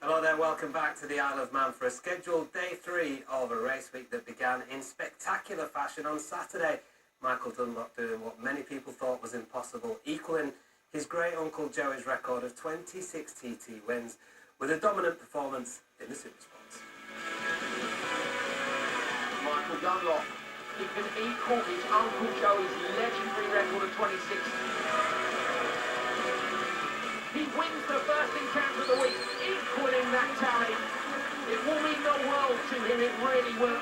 Hello there, welcome back to the Isle of Man for a scheduled day 3 of a race week that began in spectacular fashion on Saturday. Michael Dunlop doing what many people thought was impossible, equalling his great-uncle Joey's record of 26 TT wins with a dominant performance in the Super Sports. Michael Dunlop, he can equal his Uncle Joey's legendary record of 26. He wins the first encounter of the week, equalling that tally. It will mean the world to him, it really will.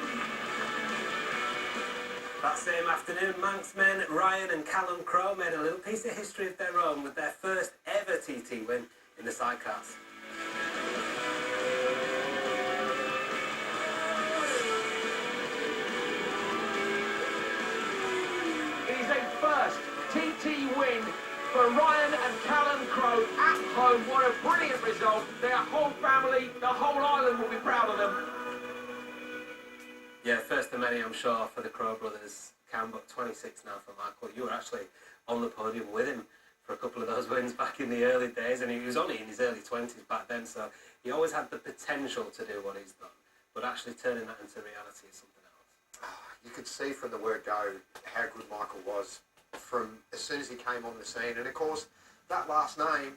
That same afternoon, Manx men Ryan and Callum Crowe made a little piece of history of their own with their first ever TT win in the sidecars. It is a first TT win for Ryan and Callum Crowe at home. What a brilliant result. Their whole family, the whole island will be proud of them. Yeah, first of many, I'm sure, for the Crowe brothers. Cam, but 26 now for Michael. You were actually on the podium with him for a couple of those wins back in the early days, and he was only in his early 20s back then, so he always had the potential to do what he's done, but actually turning that into reality is something else. You could see from the word go how good Michael was from as soon as he came on the scene. And of course, that last name,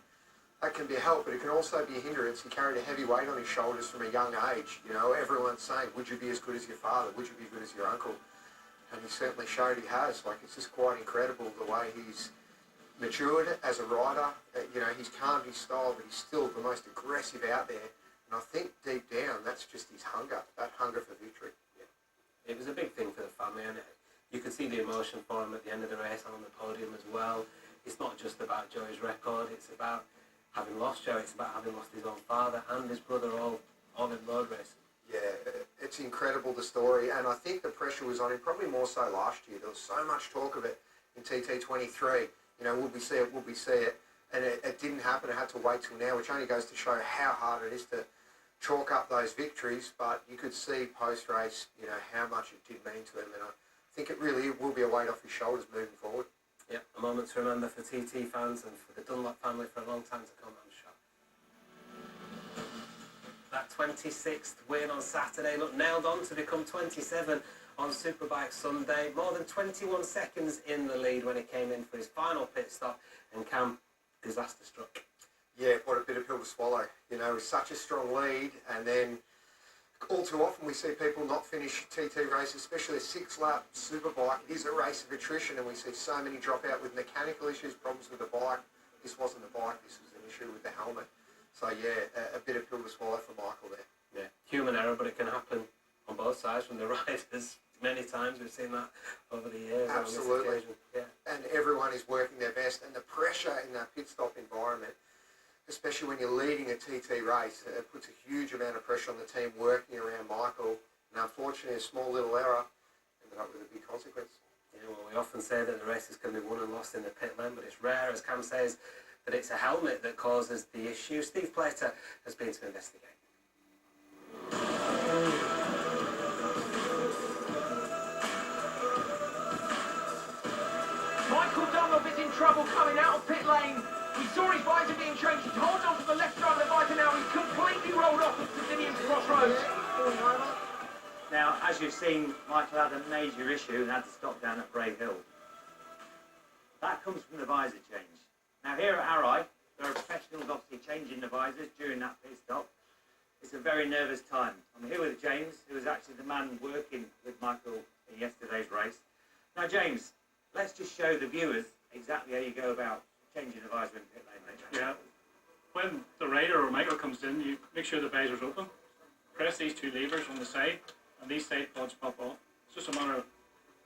that can be a help, but it can also be a hindrance. He carried a heavy weight on his shoulders from a young age. You know, everyone's saying, would you be as good as your father? Would you be as good as your uncle? And he certainly showed he has. Like, it's just quite incredible the way he's matured as a rider. You know, he's calmed his style, but he's still the most aggressive out there. And I think deep down, that's just his hunger, that hunger for victory. Yeah. It was a big thing for the family, and you could see the emotion for him at the end of the race and on the podium as well. It's not just about Joey's record, it's about having lost Joey, it's about having lost his own father and his brother all in road racing. Yeah, it's incredible, the story, and I think the pressure was on him probably more so last year. There was so much talk of it in TT23. You know, would we see it, would we see it? And it didn't happen. It had to wait till now, which only goes to show how hard it is to chalk up those victories. But you could see post-race, you know, how much it did mean to him, and I think it really will be a weight off his shoulders moving forward. Yeah, a moment to remember for TT fans and for the Dunlop family for a long time to come, I'm sure. That 26th win on Saturday looked nailed on to become 27 on Superbike Sunday. More than 21 seconds in the lead when he came in for his final pit stop, and Cam, disaster struck. Yeah, what a bitter pill to swallow. You know, with such a strong lead, and then all too often we see people not finish TT races, especially a 6-lap Superbike. It is a race of attrition, and we see so many drop out with mechanical issues, problems with the bike. This wasn't the bike, this was an issue with the helmet. So yeah, a bitter pill to swallow for Michael there. Yeah, human error, but it can happen on both sides from the riders. Many times we've seen that over the years. Absolutely. Yeah. And everyone is working their best, and the pressure in that pit stop environment, especially when you're leading a TT race, it puts a huge amount of pressure on the team working around Michael. And unfortunately, a small little error ended up with a big consequence. Yeah, well, we often say that the races can be won and lost in the pit lane, but it's rare, as Cam says, that it's a helmet that causes the issue. Steve Plater has been to investigate. Michael Dunlop is in trouble coming out of pit lane. We saw his visor being changed. He's holding on to the left side of the visor now. He's completely rolled off at St. Crossroads. Now, as you've seen, Michael had a major issue and had to stop down at Bray Hill. That comes from the visor change. Now, here at Arrai, there are professionals obviously changing the visors during that pit stop. It's a very nervous time. I'm here with James, who was actually the man working with Michael in yesterday's race. Now, James, let's just show the viewers exactly how you go about changing the visor in pit lane, mate. Yeah. When the rider or Michael comes in, you make sure the visor's open. Press these two levers on the side, and these side pods pop off. It's just a matter of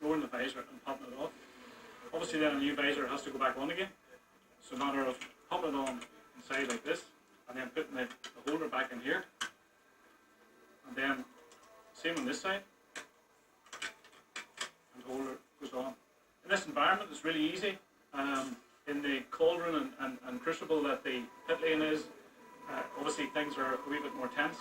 lowering the visor and popping it off. Obviously, then a new visor has to go back on again. It's a matter of popping it on inside like this, and then putting the holder back in here. And then, same on this side. And the holder goes on. In this environment, it's really easy. In the cauldron and crucible that the pit lane is, obviously things are a wee bit more tense.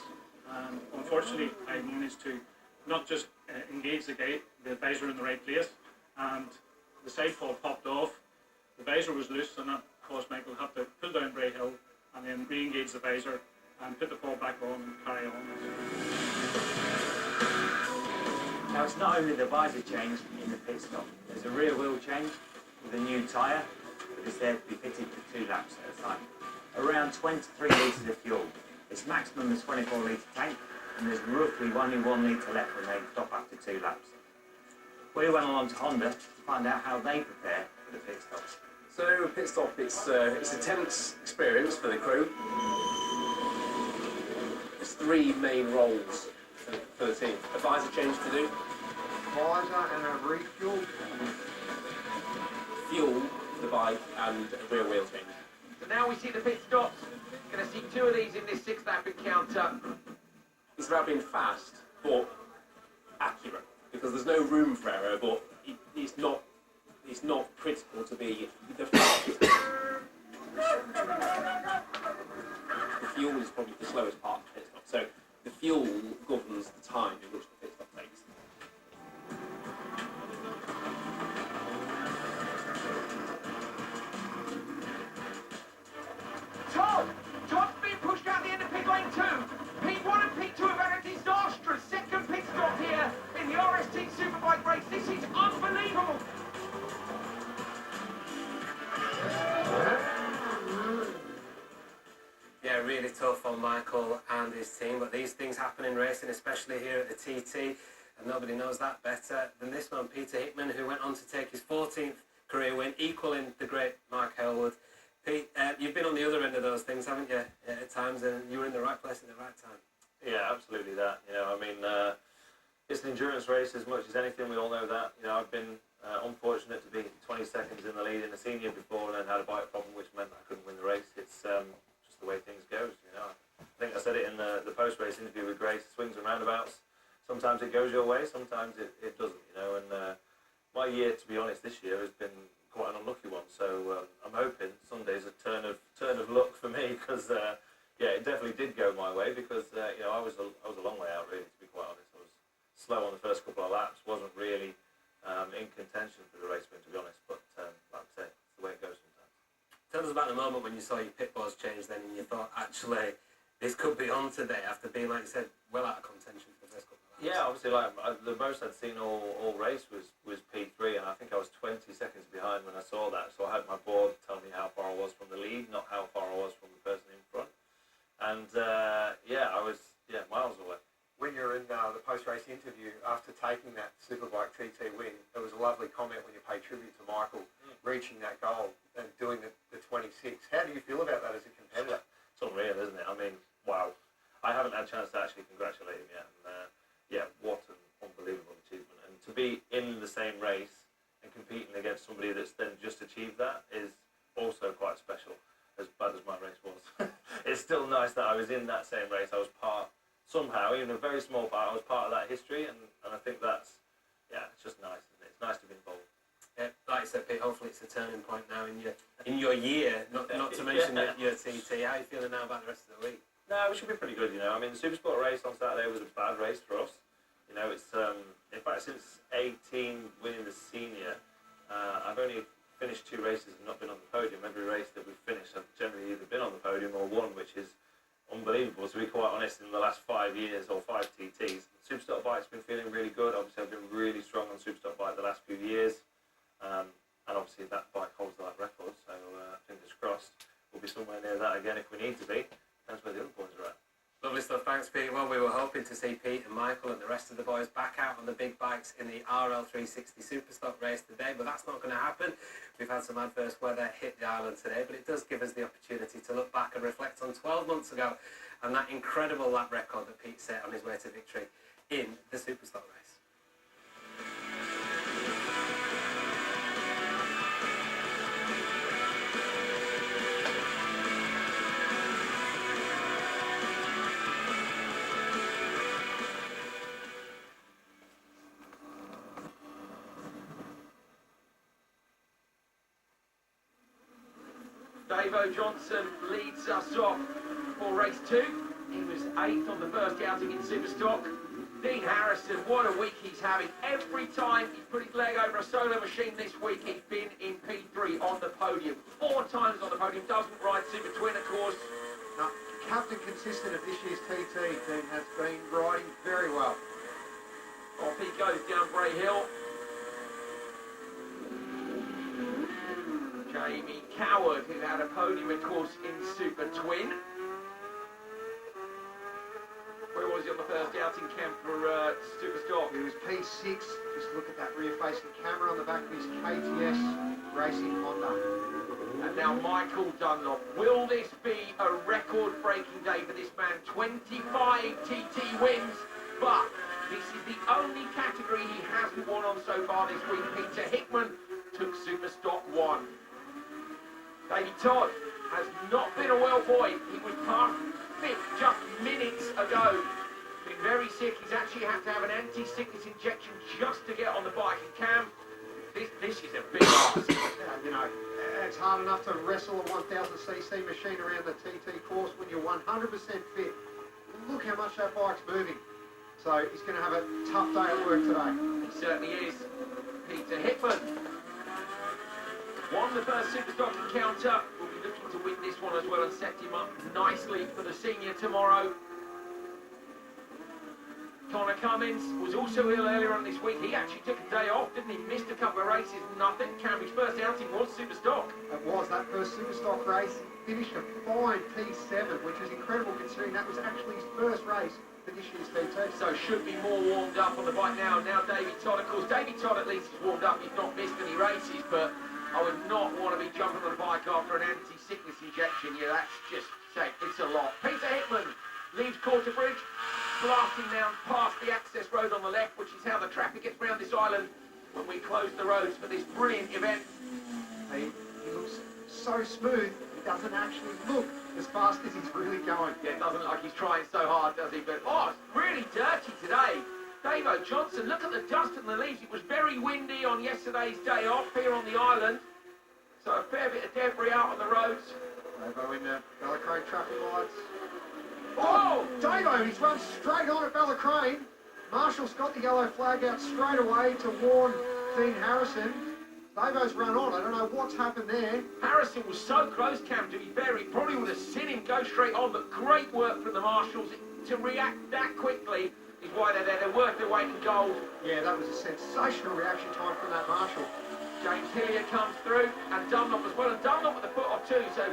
And unfortunately, I managed to not just engage the visor in the right place, and the side pod popped off. The visor was loose, and that caused Michael to have to pull down Bray Hill and then re-engage the visor and put the ball back on and carry on. Now, it's not only the visor change in the pit stop. There's a rear wheel change with a new tyre that is there to be fitted for 2 laps at a time. Around 23 litres of fuel. Its maximum is 24 litre tank, and there's roughly only 1 litre left when they stop after 2 laps. We went along to Honda to find out how they prepare for the pit stops. So pit stop, it's a tense experience for the crew. There's 3 main roles for the team. A visor change to do, Visor and a refuel. fuel for the bike, and a rear wheel change. So now we see the pit stops. Going to see 2 of these in this 6th lap encounter. It's about being fast, but accurate, because there's no room for error, but it's not critical to be the fastest. The fuel is probably the slowest part of the pit stop, so the fuel governs the time in which the pit stop takes. Tom's being pushed out the end of pit lane 2. P1 and P2 have had a disastrous second pit stop here in the RST Superbike race. This is unbelievable. Yeah, really tough on Michael and his team, but these things happen in racing, especially here at the TT, and nobody knows that better than this man, Peter Hickman, who went on to take his 14th career win, equaling the great Mark Hellwood. Pete, you've been on the other end of those things, haven't you, at times, and you were in the right place at the right time. Yeah, absolutely that. It's an endurance race as much as anything. We all know that. I've been unfortunate to be 20 seconds in the lead in the senior before and then had a bike problem, which meant I couldn't win the race. It's just the way things goes, I think I said it in the post-race interview with Grace, swings and roundabouts. Sometimes it goes your way, sometimes it doesn't, and my year, to be honest, this year has been quite an unlucky one. So I'm hoping Sunday's a turn of luck for me, because it definitely did go my way, because I was a long way out, really, to be quite honest. I was slow on the first couple of laps, wasn't really in contention for the race win, to be honest. But like I say, it's the way it goes sometimes. Tell us about the moment when you saw your pit boards change then, and you thought, actually, this could be on today, after being, like you said, well out of contention for the first couple of laps. Yeah, obviously, the most I'd seen all race was P3, and I think I was 20 seconds behind when I saw that. So I had my board tell me how far I was from the lead, not how far I was from the person in front. And I was miles away. When you're in the post-race interview after taking that Superbike TT win, there was a lovely comment when you paid tribute to Michael reaching that goal and doing the 26. How do you feel about that as a competitor? It's unreal, isn't it? I mean, wow. I haven't had a chance to actually congratulate him yet. And what an unbelievable achievement. And to be in the same race and competing against somebody that's then just achieved that is also quite special, as bad as my race was. It's still nice that I was in that same race. I was part, somehow, even a very small part, I was part of that history, and I think that's, it's just nice, isn't it? It's nice to be involved. Like I said, Pete, hopefully it's a turning point now in your year, not to mention your TT. How are you feeling now about the rest of the week? No, we should be pretty good, I mean, the Supersport race on Saturday was a bad race for us. It's, in fact, since 18 winning the senior, I've only finished 2 races and not been on the podium. Every race that we've finished, I've generally either been on the podium or won, which is unbelievable, to be quite honest, in the last 5 years, or 5 TTs. Superstock bike's been feeling really good. Obviously, I've been really strong on Superstock bike the last few years. And obviously that bike holds that record, so fingers crossed we'll be somewhere near that again if we need to be. Depends where the other boys are at. Lovely stuff, thanks Pete. Well, we were hoping to see Pete and Michael and the rest of the boys back out on the big bikes in the RL360 Superstock race today, but that's not going to happen. We've had some adverse weather hit the island today, but it does give us the opportunity to look back and reflect on 12 months ago and that incredible lap record that Pete set on his way to victory in the Superstock race. Davo Johnson leads us off for race 2. He was 8th on the first outing in Superstock. Dean Harrison, what a week he's having. Every time he's put his leg over a solo machine this week, he's been in P3 on the podium. 4 times on the podium, doesn't ride Super Twin, of course. No, captain consistent of this year's TT team, has been riding very well. Off he goes down Bray Hill. Jamie Coward, who had a podium, of course, in Super Twin. Where was he on the first outing camp for Superstock? He was P6. Just look at that rear-facing camera on the back of his KTS Racing Honda. And now Michael Dunlop. Will this be a record-breaking day for this man? 25 TT wins, but this is the only category he hasn't won on so far this week. Peter Hickman took Superstock 1. Davey Todd has not been a well boy. He was past fifth just minutes ago. Been very sick. He's actually had to have an anti-sickness injection just to get on the bike. And Cam, this is a big ask. Yeah, you know, it's hard enough to wrestle a 1000cc machine around the TT course when you're 100% fit. Look how much that bike's moving. So he's going to have a tough day at work today. He certainly is. Peter Hickman won the first Superstock encounter. Will be looking to win this one as well and set him up nicely for the senior tomorrow. Connor Cummins was also ill earlier on this week. He actually took a day off, didn't he? Missed a couple of races, nothing. Cameron's first outing was Superstock. It was that first Superstock race. Finished a fine P7, which is incredible considering that was actually his first race for this year's TT. So should be more warmed up on the bike now. Now Davey Todd, of course. Davey Todd at least is warmed up. He's not missed any races, but I would not want to be jumping on the bike after an anti-sickness injection. Yeah, that's just, it's a lot. Peter Hickman leaves Quarterbridge, blasting down past the access road on the left, which is how the traffic gets round this island when we close the roads for this brilliant event. He looks so smooth, he doesn't actually look as fast as he's really going. Yeah, it doesn't look like he's trying so hard, does he? But, it's really dirty today. Davo Johnson, look at the dust and the leaves. It was very windy on yesterday's day off here on the island. So a fair bit of debris out on the roads. Davo in the Bellacrane traffic lights. Oh! Davo, he's run straight on at Bellacrane. Marshall's got the yellow flag out straight away to warn Dean Harrison. Davo's run on. I don't know what's happened there. Harrison was so close, Cam, to be fair. He probably would have seen him go straight on, but great work from the Marshals. To react that quickly is why they're there. They're worth their weight in gold. Yeah, that was a sensational reaction time from that Marshal. James Hillier comes through, and Dunlop as well. And Dunlop with a foot or two, so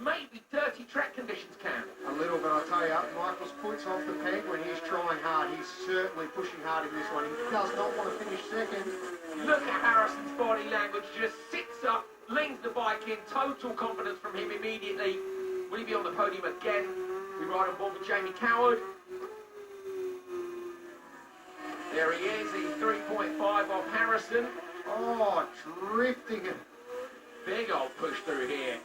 maybe dirty track conditions, Cam. A little bit, I tell you. Michael's puts off the peg when he's trying hard. He's certainly pushing hard in this one. He does not want to finish second. Look at Harrison's body language. Just sits up, leans the bike in. Total confidence from him immediately. Will he be on the podium again? We ride on board with Jamie Coward. There he is. He's 3.5 off Harrison. Oh, drifting it. Big old push through here.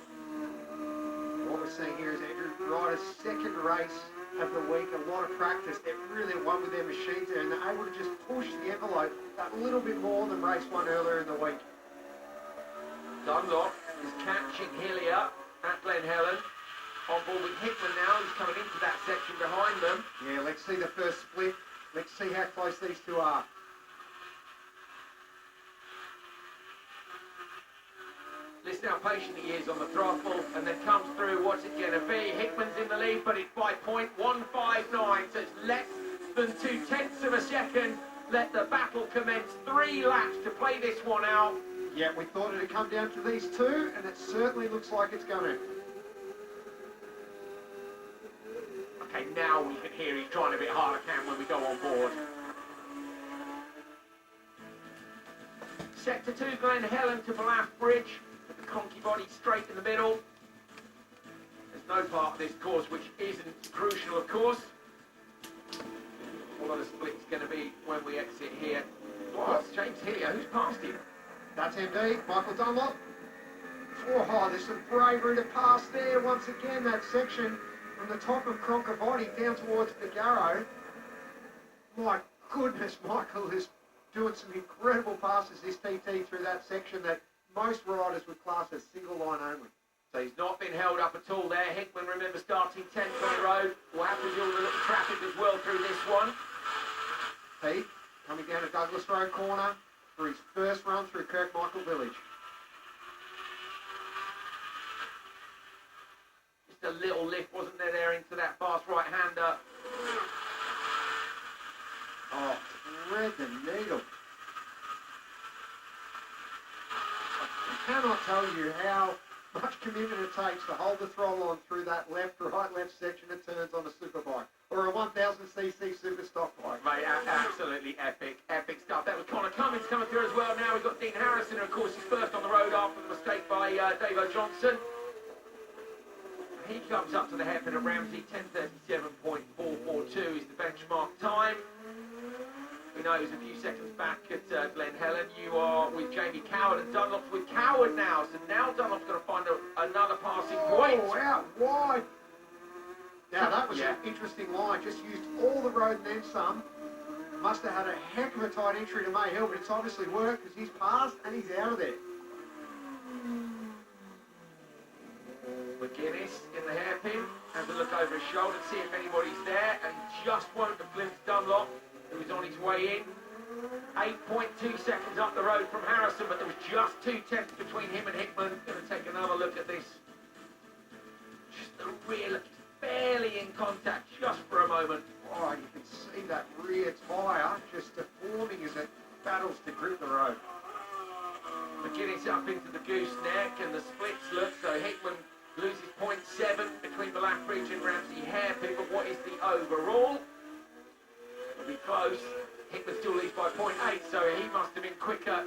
What we're seeing here is Andrew Ryder's second race of the week. A lot of practice. They're really at one with their machines there, and they're able to just push the envelope that little bit more than race one earlier in the week. Dunlop is catching Hillier at Glen Helen. On board with Hickman now. He's coming into that section behind them. Yeah, let's see the first split. Let's see how close these two are. Listen how patient he is on the throttle, and then comes through. What's it going to be? Hickman's in the lead, but it's by 0.159, so it's less than 0.2 of a second. Let the battle commence. 3 laps to play this one out. Yeah, we thought it'd come down to these two, and it certainly looks like it's going to. Okay, now we can hear he's trying a bit harder, Cam, when we go on board. Sector 2, Glen Helen to Balath Bridge. With the conky body straight in the middle. There's no part of this course which isn't crucial, of course. Although the split's going to be when we exit here. Oh, it's James Hillier. Who's passed him? That's MD, Michael Dunlop. Oh, there's some bravery to pass there. Once again, that section from the top of Cronker Body down towards the Garrow. My goodness, Michael is doing some incredible passes this TT through that section that most riders would class as single line only. So he's not been held up at all there. Hickman, remember, starting 10th on the road. Will have to deal with a little traffic as well through this one. Pete, coming down to Douglas Road corner for his first run through Kirkmichael Village. Just a little lift, wasn't there, there into that fast right-hander. Oh, thread the needle. I cannot tell you how much commitment it takes to hold the throttle on through that left section of turns on a superbike or a 1000cc super stock bike. Mate, absolutely epic stuff. That was Connor Cummins coming through as well. Now we've got Dean Harrison, who of course is first on the road after the mistake by Davo Johnson. He comes up to the hairpin of Ramsey. 10:37.442 is the benchmark time. We know he's a few seconds back at Glen Helen. You are with Jamie Coward, and Dunlop's with Coward now. So now Dunlop's going to find another passing point. Oh, out wide. Now that was an interesting line. Just used all the road and then some. Must have had a heck of a tight entry to May Hill, but it's obviously worked because he's passed and he's out of there. McGuinness in the hairpin. Has a look over his shoulder to see if anybody's there, and just won't have glimpsed Dunlop, who was on his way in. 8.2 seconds up the road from Harrison, but there was just 2 tenths between him and Hickman. Going to take another look at this. Just the rear, barely in contact, just for a moment. Oh, you can see that rear tyre just deforming as it battles to grip the road. McGuinness up into the gooseneck, and the splits look so Hickman loses 0.7 between the lap bridge and Ramsey hairpin, but what is the overall? It'll be close. Hickman still leads by 0.8, so he must have been quicker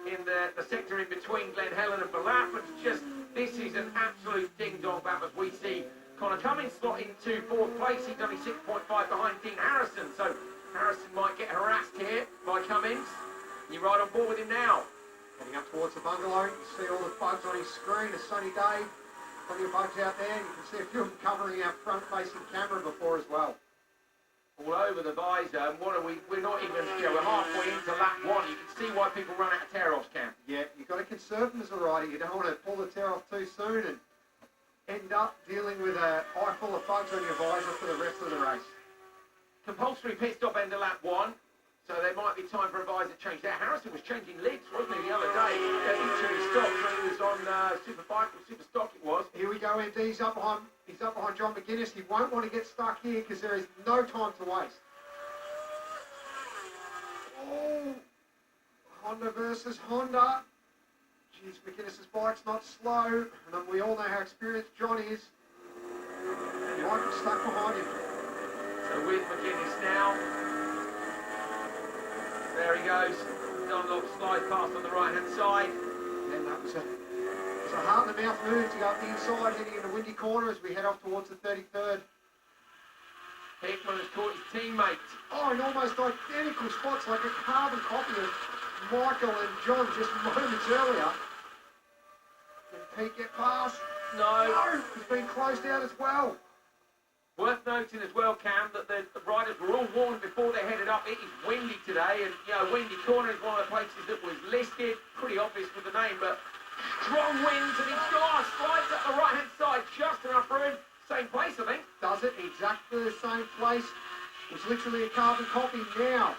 in the sector in between Glen Helen and Balat, but this is an absolute ding-dong battle as we see Connor Cummins slot into 4th place. He's only 6.5 behind Dean Harrison, so Harrison might get harassed here by Cummins. You're right on board with him now. Heading up towards the bungalow, you can see all the bugs on his screen, a sunny day. Plenty of bugs out there, and you can see a few of them covering our front-facing camera before as well. All over the visor, and what are we? We're not even, we're halfway into lap 1. You can see why people run out of tear-offs, Cam. Yeah, you've got to conserve them as a rider. You don't want to pull the tear off too soon and end up dealing with a eye full of bugs on your visor for the rest of the race. Compulsory pit stop end of lap 1. So there might be time for a visor change there. Harrison was changing lids, wasn't he, the other day? Each of his stocks when he was on Superbike or Super Stock it was. Here we go, Ed. He's up behind John McGuinness. He won't want to get stuck here because there is no time to waste. Oh, Honda versus Honda. Jeez, McGuinness's bike's not slow, and we all know how experienced John is. He might be stuck behind him. So with McGuinness now. There he goes. Dunlop slides past on the right-hand side. And that was a heart-in-the-mouth move to go up the inside, heading into Windy Corner as we head off towards the 33rd. Hickman has caught his teammate. Oh, in almost identical spots, like a carbon copy of Michael and John just moments earlier. Did Pete get past? No. He's been closed out as well. Worth noting as well, Cam, that the riders were all warned before they headed up. It is windy today, and Windy Corner is one of the places that was listed. Pretty obvious with the name, but strong winds, and he slides up the right-hand side, just enough room. Same place, I think. Does it? Exactly the same place. It's literally a carbon copy now.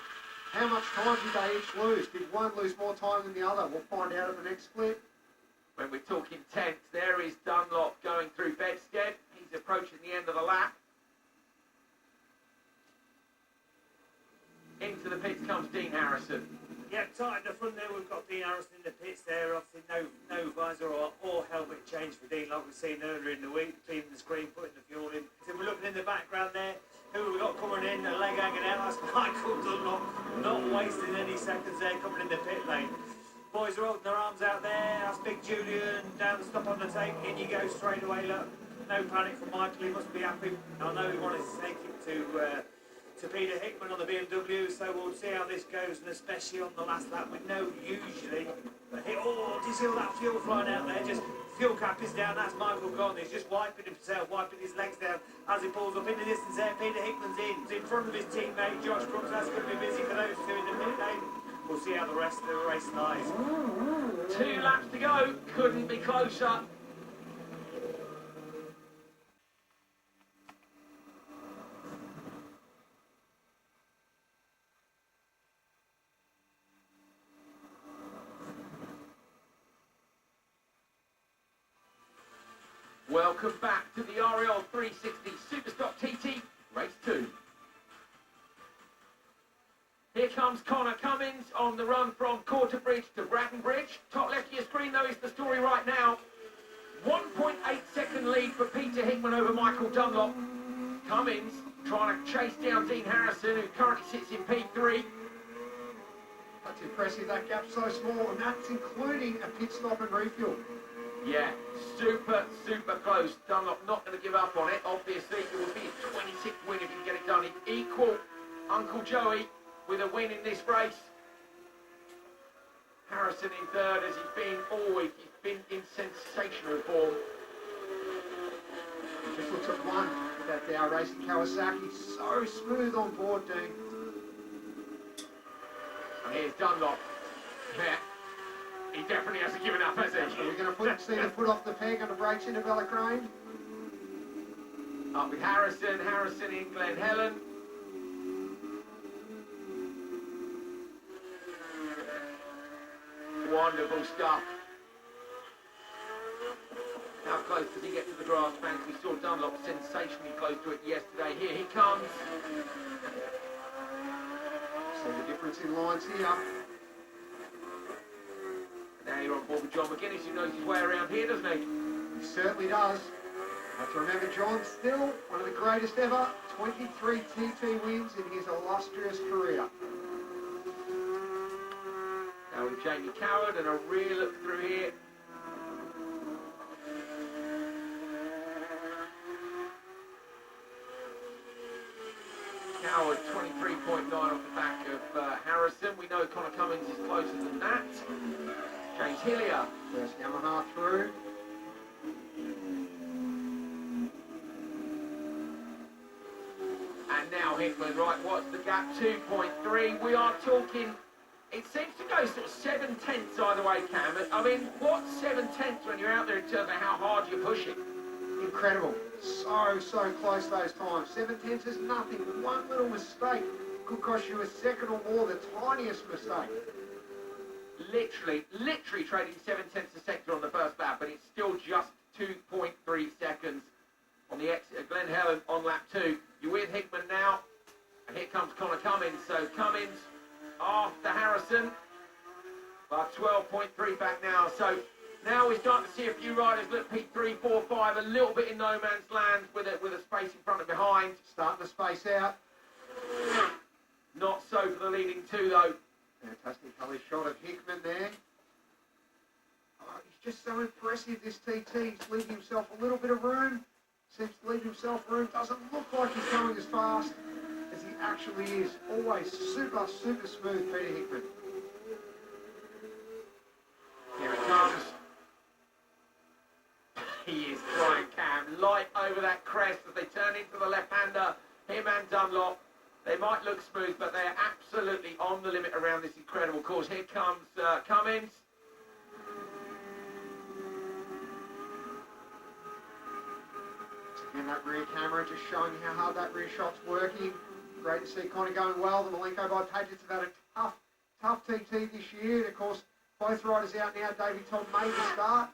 How much time did they each lose? Did one lose more time than the other? We'll find out at the next split. When we're talking tenths, there is Dunlop going through Bedstead. He's approaching the end of the lap. Into the pits comes Dean Harrison. Yeah, tight at the front there, we've got Dean Harrison in the pits there. Obviously, no visor or helmet change for Dean, like we've seen earlier in the week, cleaning the screen, putting the fuel in. So we're looking in the background there. Who have we got coming in? A leg hanging out. That's Michael Dunlop, not wasting any seconds there, coming in the pit lane. Boys are holding their arms out there. That's Big Julian down the stop on the tape. In you go straight away. Look, no panic from Michael. He must be happy. I know he wanted to take it to Peter Hickman on the BMW, so we'll see how this goes, and especially on the last lap. We know usually, but do you see all that fuel flying out there? Just fuel cap is down, that's Michael gone. He's just wiping himself, wiping his legs down as he pulls up in the distance there. Peter Hickman's in front of his teammate Josh Brooks. That's going to be busy for those two in the pit lane. We'll see how the rest of the race lies. 2 laps to go, couldn't be closer. Welcome back to the RL 360 Superstock TT Race 2. Here comes Connor Cummins on the run from Quarterbridge to Braddenbridge. Top left of your screen, though, is the story right now. 1.8 second lead for Peter Hickman over Michael Dunlop. Cummins trying to chase down Dean Harrison, who currently sits in P3. That's impressive, that gap's so small, and that's including a pit stop and refuel. Yeah, super close. Dunlop not going to give up on it. Obviously, it would be his 26th win if he can get it done. He'd equal Uncle Joey with a win in this race. Harrison in third, as he's been all week. He's been in sensational form. He just looks at one with that Dow Racing Kawasaki. So smooth on board, Dean. And here's Dunlop. Yeah. He definitely hasn't given up, has he? Are we going to see the foot off the peg on the brakes into Valacrane? Up with Harrison in Glen Helen. Wonderful stuff. How close does he get to the grass bank? We saw Dunlop sensationally close to it yesterday. Here he comes. See the difference in lines here. Now you're on board with John McGuinness, who knows his way around here, doesn't he? He certainly does. Have to remember, John, still one of the greatest ever. 23 TT wins in his illustrious career. Now with Jamie Coward and a real look through here. Coward 23.9 off the back of Harrison. We know Connor Cummins is closer than that. James Hillier. First Yamaha through. And now Hickman, right, what's the gap? 2.3. We are talking, it seems to go sort of 7/10 either way, Cam. I mean, what's 7/10 when you're out there in terms of how hard you're pushing? Incredible. So close those times. 7/10 is nothing. One little mistake could cost you a second or more, the tiniest mistake. Literally trading 7/10 a sector on the first lap, but it's still just 2.3 seconds on the exit of Glen Helen on lap 2. You're with Hickman now, and here comes Connor Cummins. So Cummins after Harrison, but 12.3 back now. So now we're starting to see a few riders look P3, 4, 5, a little bit in no man's land with a space in front and behind. Starting to space out. Not so for the leading two though. Fantastic colour shot of Hickman there. Oh, he's just so impressive, this TT. He's leaving himself a little bit of room. Seems to leave himself room. Doesn't look like he's going as fast as he actually is. Always super smooth, Peter Hickman. Here he comes. He is flying, Cam. Light over that crest as they turn into the left-hander. Him and Dunlop. They might look smooth, but they're absolutely on the limit around this incredible course. Here comes Cummins. Again, that rear camera just showing you how hard that rear shot's working. Great to see Connor going well. The Malenko by Paget's have had a tough TT this year. And of course, both riders out now. Davey Todd made the start,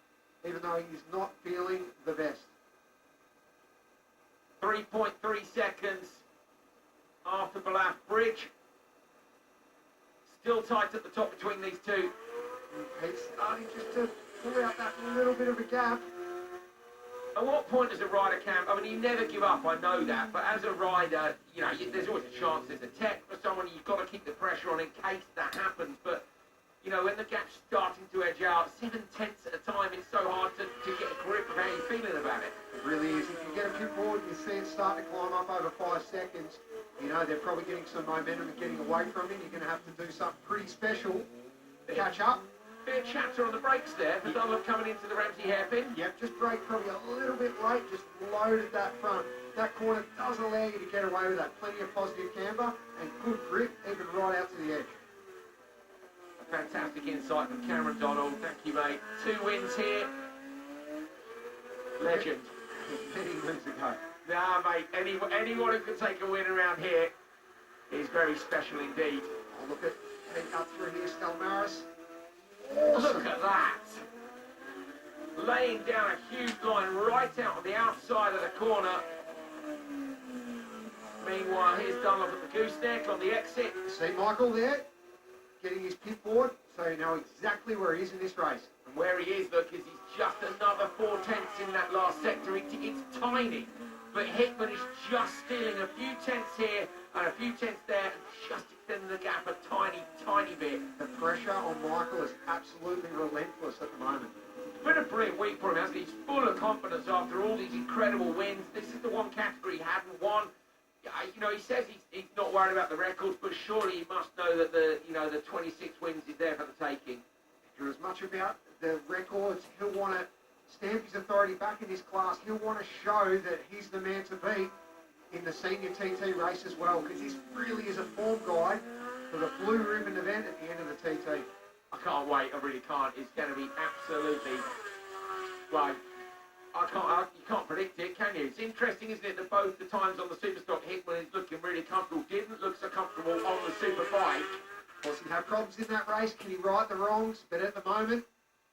even though he's not feeling the best. 3.3 seconds after Balaf Bridge. Still tight at the top between these two. Pete's starting just to pull out that little bit of a gap. At what point does a rider, Cam? I mean, you never give up, I know that, but as a rider, you know, there's always a chance there's a tech for someone, you've got to keep the pressure on in case that happens, but, you know, when the gap's starting to edge out, 7/10 at a time, it's so hard to get a grip of how you're feeling about it. It really is. If you get a few forward, you see it start to climb up over 5 seconds, you know, they're probably getting some momentum and getting away from it. You're going to have to do something pretty special to catch up. Bit of chatter on the brakes there for Dunlop coming into the Ramsey hairpin. Yep, just brake probably a little bit late, just loaded that front. That corner does allow you to get away with that. Plenty of positive camber and good grip, even right out to the edge. A fantastic insight from Cameron Donald. Thank you, mate. 2 wins here. Legend. Many wins ago. Nah, mate, anyone who can take a win around here is very special indeed. Oh, look at Pete up through here, Stelmaris. Look at that. laying down a huge line right out on the outside of the corner. Meanwhile, here's Dunlop at the gooseneck on the exit. See Michael there, getting his pit board, so you know exactly where he is in this race. And where he is, look, is he's just another 4 tenths in that last sector. It's tiny, but Hickman is just stealing a few tenths here and a few tenths there, and just extending the gap a tiny, tiny bit. The pressure on Michael is absolutely relentless at the moment. It's been a brilliant week for him, hasn't he? He's full of confidence after all these incredible wins. This is the one category he hadn't won. You know, he says he's not worried about the records, but surely he must know that the 26 wins is there for the taking. For as much about the records, he'll want to stamp his authority back in this class. He'll want to show that he's the man to beat in the senior TT race as well, because this really is a form guide for the blue ribbon event at the end of the TT. I can't wait, I really can't. It's going to be absolutely, well, you can't predict it, can you? It's interesting, isn't it, that both the times on the Superstock, Hickman is looking really comfortable, didn't look so comfortable on the Superbike. Of course, he had problems in that race. Can he right the wrongs? But at the moment,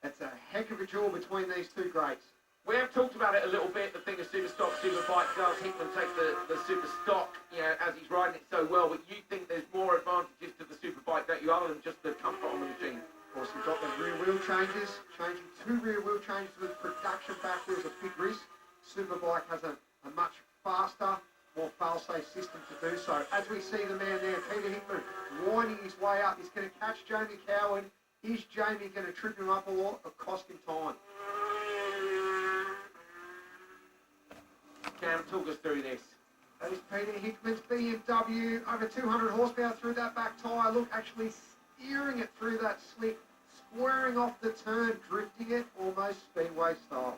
it's a heck of a duel between these two greats. We have talked about it a little bit, the thing of Superstock, Superbike does. Hickman takes the Superstock, as he's riding it so well, but you think there's more advantages to the Superbike, don't you, other than just the comfort on the machine? Of course, we've got the rear wheel changes. Changing 2 rear wheel changes with production back wheels a big risk. Superbike has a much faster, more fail-safe system to do so. As we see the man there, Peter Hickman, winding his way up. He's going to catch Jamie Cowan. Is Jamie going to trip him up a lot or cost him time? Cam, talk us through this. That is Peter Hickman's BMW, over 200 horsepower through that back tyre. Look, actually steering it through that slick, squaring off the turn, drifting it almost speedway style.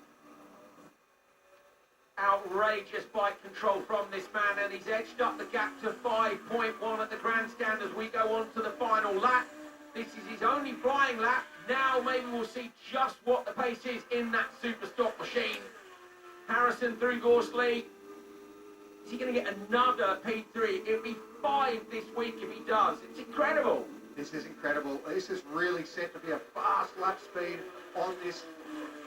Outrageous bike control from this man, and he's edged up the gap to 5.1 at the grandstand as we go on to the final lap. This is his only flying lap. Now maybe we'll see just what the pace is in that Superstock machine. Harrison through Gorsley. Is he going to get another P3? It'll be 5 this week if he does. It's incredible. This is incredible. This is really set to be a fast lap speed on this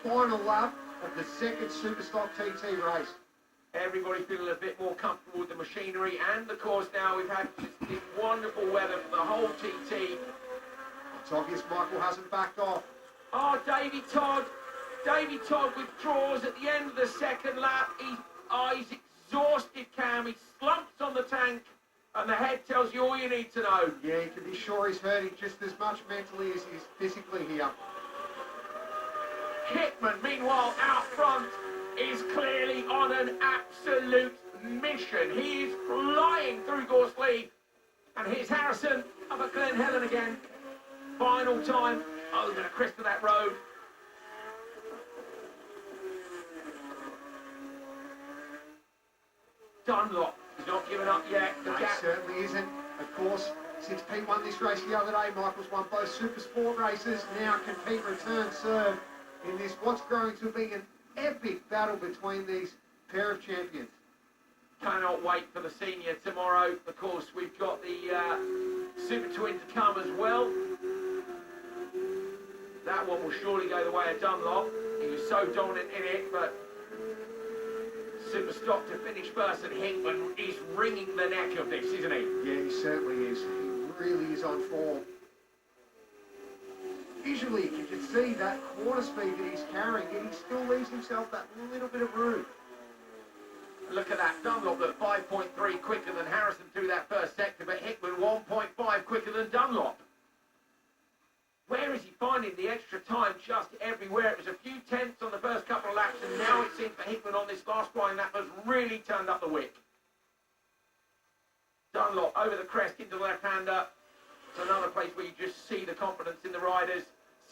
final lap of the second Superstock TT race. Everybody feeling a bit more comfortable with the machinery and the course now. We've had this wonderful weather for the whole TT. It's obvious Michael hasn't backed off. Oh, Davey Todd. Davey Todd withdraws at the end of the second lap. He's exhausted, Cam. He slumps on the tank, and the head tells you all you need to know. Yeah, you can be sure he's hurting just as much mentally as he's physically here. Hickman, meanwhile, out front, is clearly on an absolute mission. He is flying through Gorsley. And here's Harrison up at Glen Helen again. Final time over the crest of that road. Dunlop is not giving up yet. No, he certainly isn't. Of course, since Pete won this race the other day, Michael's won both Super Sport races. Now can Pete return serve in this what's going to be an epic battle between these pair of champions. Cannot wait for the senior tomorrow. Of course, we've got the Super Twin to come as well. That one will surely go the way of Dunlop. He was so dominant in it, but Superstock to finish first, and Hickman is wringing the neck of this, isn't he? Yeah, he certainly is. He really is on form. Visually, you can see that quarter speed that he's carrying, and he still leaves himself that little bit of room. Look at that, Dunlop at 5.3 quicker than Harrison through that first sector, but Hickman 1.5 quicker than Dunlop. Where is he finding the extra time? Just everywhere. It was a few tenths on the first couple of laps, and now it seems for Hickman on this last grind lap has really turned up the wick. Dunlop over the crest into the left-hander. It's another place where you just see the confidence in the riders.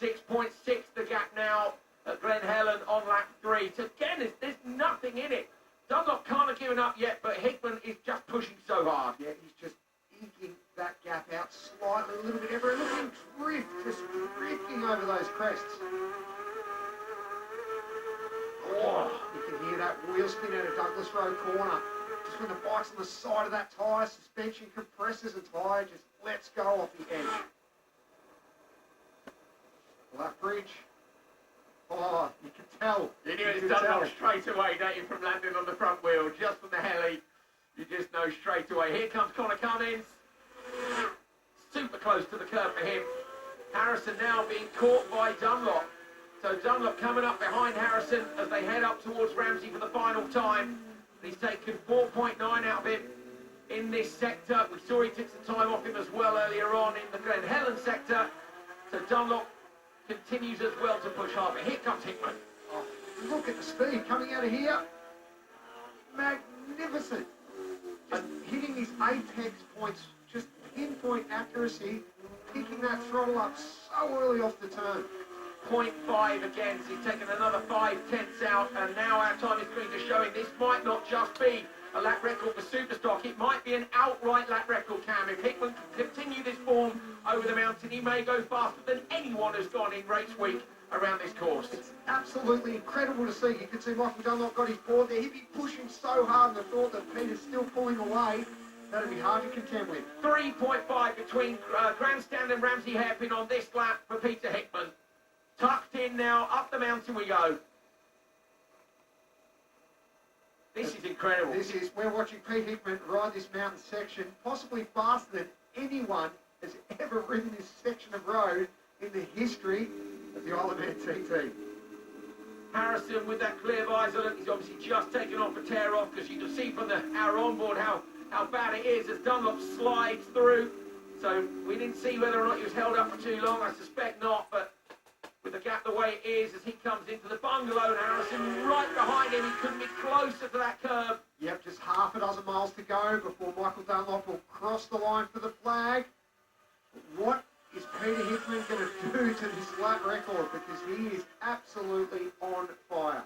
6.6 the gap now at Glen Helen on lap 3. So again, there's nothing in it. Dunlop can't have given up yet, but Hickman is just pushing so hard. Yeah, he's just eking that gap out slightly, a little bit everywhere. Look at him drift, just drifting over those crests. Oh, you can hear that wheel spin out of Douglas Road corner. Just when the bike's on the side of that tyre, suspension compresses and tyre just lets go off the edge. Lap bridge. Oh, you can tell. You knew it can was done tell. up straight away, don't you, from landing on the front wheel, just from the heli. You just know straight away. Here comes Connor Cummins. Super close to the curb for him. Harrison now being caught by Dunlop. So Dunlop coming up behind Harrison as they head up towards Ramsey for the final time. He's taken 4.9 out of him in this sector. We saw he took some time off him as well earlier on in the Glen Helen sector. So Dunlop continues as well to push hard. But here comes Hickman. Oh, look at the speed coming out of here. Magnificent. Just hitting these apex points, just pinpoint accuracy, picking that throttle up so early off the turn. 0.5 again, so he's taken another 5/10 out, and now our time is going to showing this might not just be a lap record for Superstock, it might be an outright lap record, Cam. If Hickman can continue this form over the mountain, he may go faster than anyone has gone in race week around this course. It's absolutely incredible to see. You can see Michael Dunlop got his board there. He'd be pushing so hard, and the thought that Peter's still pulling away, that'd be hard to contend with. 3.5 between Grandstand and Ramsey hairpin on this lap for Peter Hickman. Tucked in now, up the mountain we go. This is incredible. We're watching Pete Hickman ride this mountain section, possibly faster than anyone has ever ridden this section of road in the history of the Isle of Man TT. Harrison with that clear visor, look, he's obviously just taken off a tear off, because you can see from our onboard how bad it is as Dunlop slides through. So we didn't see whether or not he was held up for too long. I suspect not, but with the gap the way it is as he comes into the bungalow, and Harrison right behind him, he couldn't be closer to that curb. Yep, just half a dozen miles to go before Michael Dunlop will cross the line for the flag. What is Peter Hickman going to do to this lap record? Because he is absolutely on fire.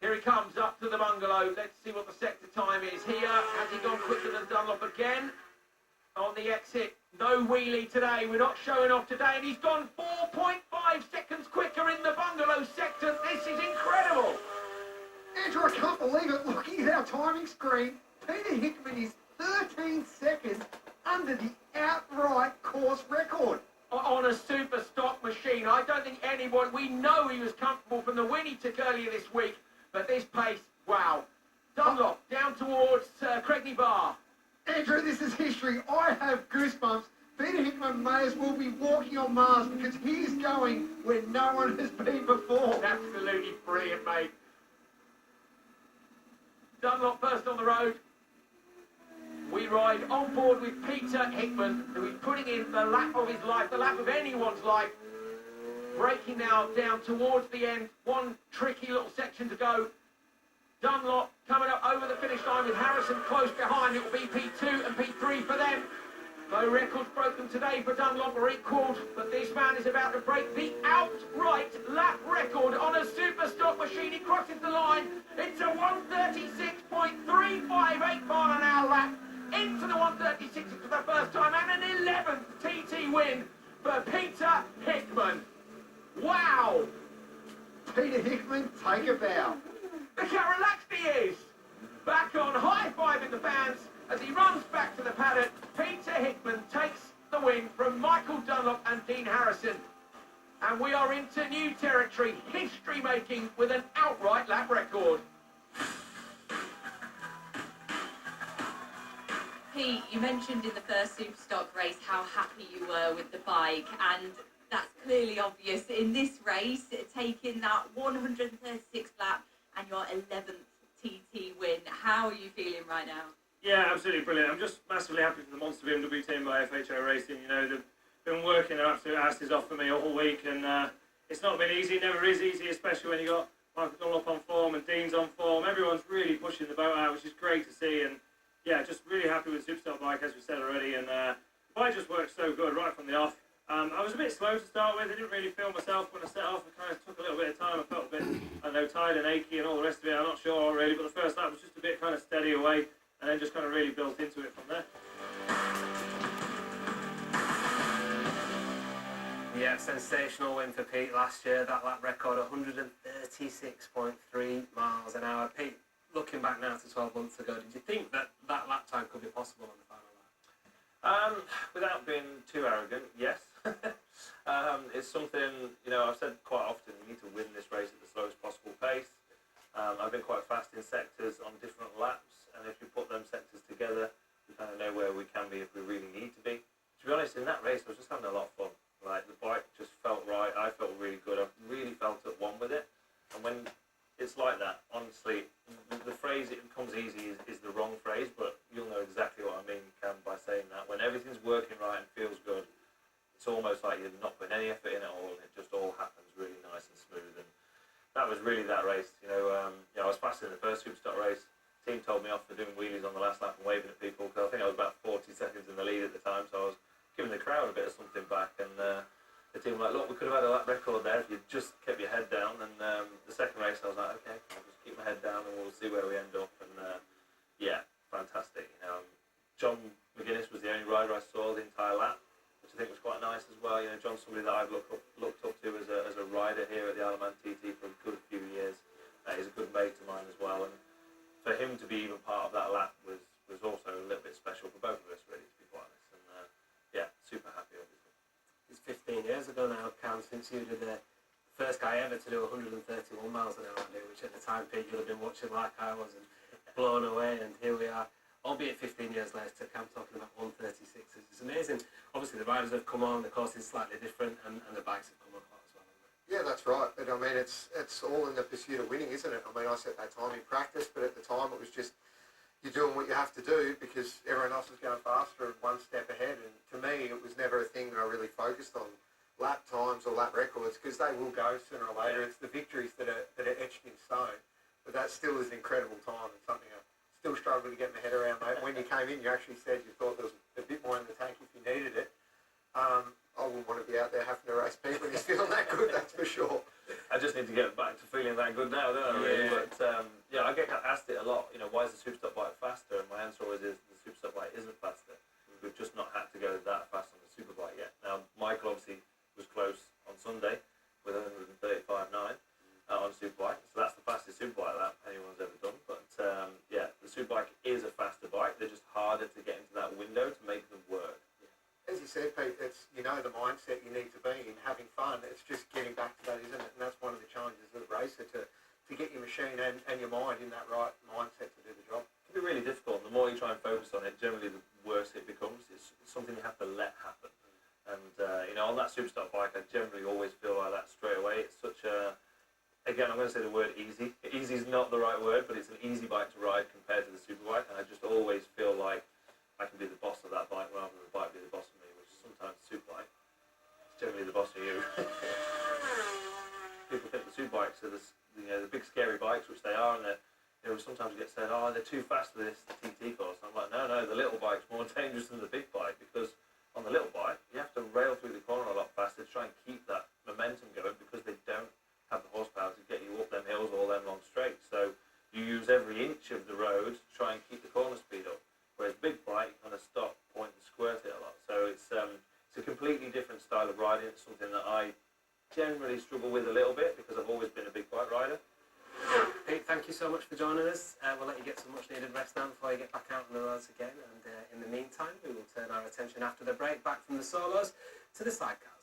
Here he comes up to the bungalow. Let's see what the sector time is here. Has he gone quicker than Dunlop again? On the exit, no wheelie today. We're not showing off today, and he's gone 4.5 seconds quicker in the bungalow sector. This is incredible. Andrew, I can't believe it. Looking at our timing screen, Peter Hickman is 13 seconds under the outright course record. On a super stock machine. I don't think anyone, we know he was comfortable from the win he took earlier this week, but this pace, wow. Dunlop down towards Cregny Bar. Andrew, this is history. I have goosebumps. Peter Hickman may as well be walking on Mars because he is going where no one has been before. Absolutely brilliant, mate. Dunlop first on the road. We ride on board with Peter Hickman, who is putting in the lap of his life, the lap of anyone's life. Braking now down towards the end. One tricky little section to go. Dunlop coming up over the finish line with Harrison close behind. It will be P2 and P3 for them. No records broken today for Dunlop or equalled, but this man is about to break the outright lap record on a super stock machine. He crosses the line. It's a 136.358 mile an hour lap into the 136 for the first time, and an 11th TT win for Peter Hickman. Wow! Peter Hickman, take a bow. Look how relaxed he is. Back on, high-fiving the fans as he runs back to the paddock. Peter Hickman takes the win from Michael Dunlop and Dean Harrison. And we are into new territory, history-making with an outright lap record. Pete, you mentioned in the first Superstock race how happy you were with the bike, and that's clearly obvious in this race, taking that 136th lap and your 11th TT win. How are you feeling right now? Yeah, absolutely brilliant. I'm just massively happy for the Monster BMW team by FHO Racing. You know, they've been working their absolute asses off for me all week, and it's not been easy. It never is easy, especially when you got Michael Dunlop on form and Dean's on form. Everyone's really pushing the boat out, which is great to see. And yeah, just really happy with the Superstock bike, as we said already. And the bike just worked so good right from the off. I was a bit slow to start with. I didn't really feel myself when I set off. It kind of took a little bit of time. I felt a bit, I don't know, tired and achy and all the rest of it. I'm not sure really, but the first lap was just a bit kind of steady away, and then just kind of really built into it from there. Yeah, sensational win for Pete last year. That lap record, 136.3 miles an hour. Pete, looking back now to 12 months ago, did you think that that lap time could be possible on the final lap? Without being too arrogant, yes. It's something, you know, I've said quite often, you need honest, in that race, I was just having a lot of fun. Like, the bike just felt right. I felt really good. I really felt at one with it. And when it's like that, honestly, the phrase "it comes easy" is the wrong phrase, but you'll know exactly what I mean, Cam, by saying that. When everything's working right and feels good, it's almost like you're not putting any effort in at all, and it just all happens really nice and smooth. And that was really that race. I was faster in the first Superstock race. The team told me off for doing wheelies on the last lap and waving at people, because I think I was about 40 seconds in the lead at the time, so I was giving the crowd a bit of something back. And the team were like, "Look, we could have had a lap record there if you just kept your head down." And the second race, I was like, "Okay, I'll just keep my head down and we'll see where we end up." And yeah, fantastic. John McGuinness was the only rider I saw the entire lap, which I think was quite nice as well. John's somebody that I've looked up to as a rider here at the Isle of Man TT for a good few years. He's a good mate of mine as well, and for him to be even part of that lap was also a little bit special for both of us, really, to be quite honest. And yeah, super happy, obviously. It's 15 years ago now, Cam, since you did the first guy ever to do 131 miles an hour, which at the time, Pete, you'd have been watching like I was and blown away, and here we are, albeit 15 years later, Cam talking about 136. It's amazing. Obviously, the riders have come on, the course is slightly different, and the bikes have come on a lot as well, haven't they? Yeah, that's right. But I mean, it's all in the pursuit of winning, isn't it? I mean, I set that time in practice, but at the time it was just you're doing what you have to do because everyone else is going faster and one step ahead. And to me, it was never a thing that I really focused on lap times or lap records, because they will go sooner or later. It's the victories that are etched in stone. But that still is an incredible time and something I still struggle to get my head around, mate. When you came in, you actually said you thought there was a bit more in the tank if you needed it. I wouldn't want to be out there having to race Pete when he's feeling that good, that's for sure. I just need to get back to feeling that good now, don't I, really? Yeah. But yeah, I get asked it a lot, why is the Superstock bike faster? And my answer always is the Superstock bike isn't faster. We've just not had to go that fast on the Superbike yet. Now, Michael obviously was close on Sunday with 135.9 on Superbike, so that's the fastest Superbike lap anyone's ever done. But yeah, the Superbike is a faster bike. They're just harder to get into that window to make them work. As you said, Pete, it's the mindset you need to be in, having fun. It's just getting back to that, isn't it? And that's one of the challenges of the racer, to get your machine and your mind in that right mindset to do the job. It can be really difficult. The more you try and focus on it, generally the worse it becomes. It's something you have to let happen. And on that Superstock bike, I generally always feel like that straight away. It's such a, again, I'm going to say the word easy. Easy is not the right word, but it's an easy bike to ride compared to the Superbike. And I just always feel like I can be the boss of that bike rather than the bike be the boss of me, which is sometimes the Superbike. It's generally the boss of you. People think the Superbikes are the big scary bikes, which they are, and sometimes you get said, "Oh, they're too fast for this TT course." I'm like, no, the little bike's more dangerous than the big bike, because on the little bike you have to rail through the corner a lot faster to try and keep that momentum going, because they don't have the horsepower to get you up them hills or them long straights. So you use every inch of the road to try and keep the corner speed up. Whereas big bike, you kind of stop, point and squirt it a lot. So it's a completely different style of riding. It's something that I generally struggle with a little bit because I've always been a big bike rider. Pete, thank you so much for joining us. We'll let you get some much needed rest now before you get back out on the roads again. And in the meantime, we will turn our attention after the break back from the solos to the sidecar.